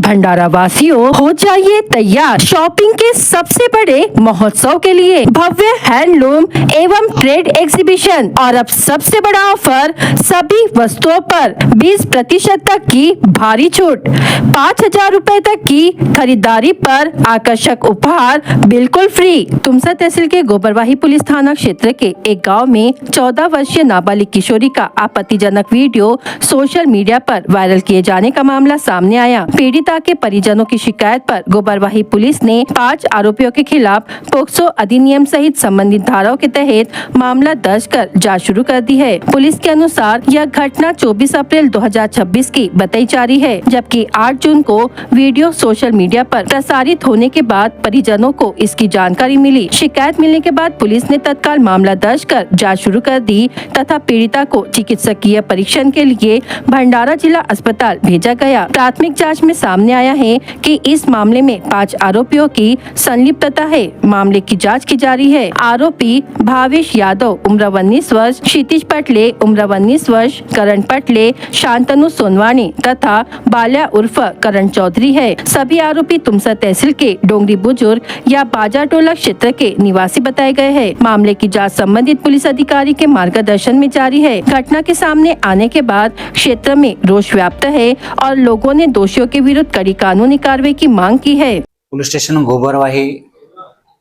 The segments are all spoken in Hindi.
भंडारा वासियों हो जाइए तैयार शॉपिंग के सबसे बड़े महोत्सव के लिए। भव्य हैंडलूम एवं ट्रेड एग्जीबिशन और अब सबसे बड़ा ऑफर, सभी वस्तुओं पर 20% तक की भारी छूट। 5,000 रुपए तक की खरीदारी पर आकर्षक उपहार बिल्कुल फ्री। तुमसा तहसील के गोबरवाही पुलिस थाना क्षेत्र के एक गांव में 14 वर्षीय नाबालिग किशोरी का आपत्तिजनक वीडियो सोशल मीडिया पर वायरल किए जाने का मामला सामने आया। पीड़िता के परिजनों की शिकायत पर गोबरवाही पुलिस ने 5 आरोपियों के खिलाफ पोक्सो अधिनियम सहित संबंधित धाराओं के तहत मामला दर्ज कर जांच शुरू कर दी है। पुलिस के अनुसार यह घटना 24 अप्रैल 2026 की बताई जा रही है, जबकि 8 जून को वीडियो सोशल मीडिया पर प्रसारित होने के बाद परिजनों को इसकी जानकारी मिली। शिकायत मिलने के बाद पुलिस ने तत्काल मामला दर्ज कर जाँच शुरू कर दी तथा पीड़िता को चिकित्सकीय परीक्षण के लिए भंडारा जिला अस्पताल भेजा गया। प्राथमिक जांच में सामने आया है कि इस मामले में 5 आरोपियों की संलिप्तता है। मामले की जांच की जा रही है। आरोपी भावेश यादव उम्र 19 वर्ष, क्षितिज पटले उम्र 19 वर्ष, करण पटले, शांतनु सोनवानी तथा बाल्या उर्फ करण चौधरी है। सभी आरोपी तुमसा तहसील के डोंगरी बुजुर्ग या बाजार टोला क्षेत्र के निवासी बताए गए हैं। मामले की जाँच संबंधित पुलिस अधिकारी के मार्गदर्शन में जारी है। घटना के सामने आने के बाद क्षेत्र में रोष व्याप्त है और लोगों ने दोषियों के विरुद्ध कड़ी कानूनी कार्रवाई की मांग की है। पोलीस स्टेशन गोबरवाही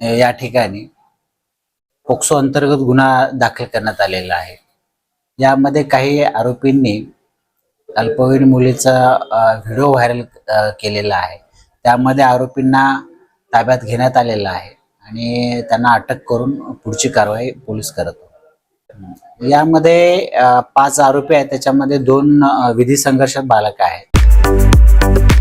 या ठिकाणी पोक्सो अंतर्गत गुन्हा दाखल करण्यात आलेला आहे। यामध्ये काही आरोपींनी अल्पवयीन मुलीचा व्हिडिओ व्हायरल केलेला आहे। त्यामध्ये आरोपींना ताब्यात घेण्यात आलेला आहे आणि त्यांना अटक करून पुढची कारवाई पोलीस करत आहेत। यामध्ये 5 आरोपी आहेत, त्याच्यामध्ये 2 विधी संघर्षात बालक आहेत।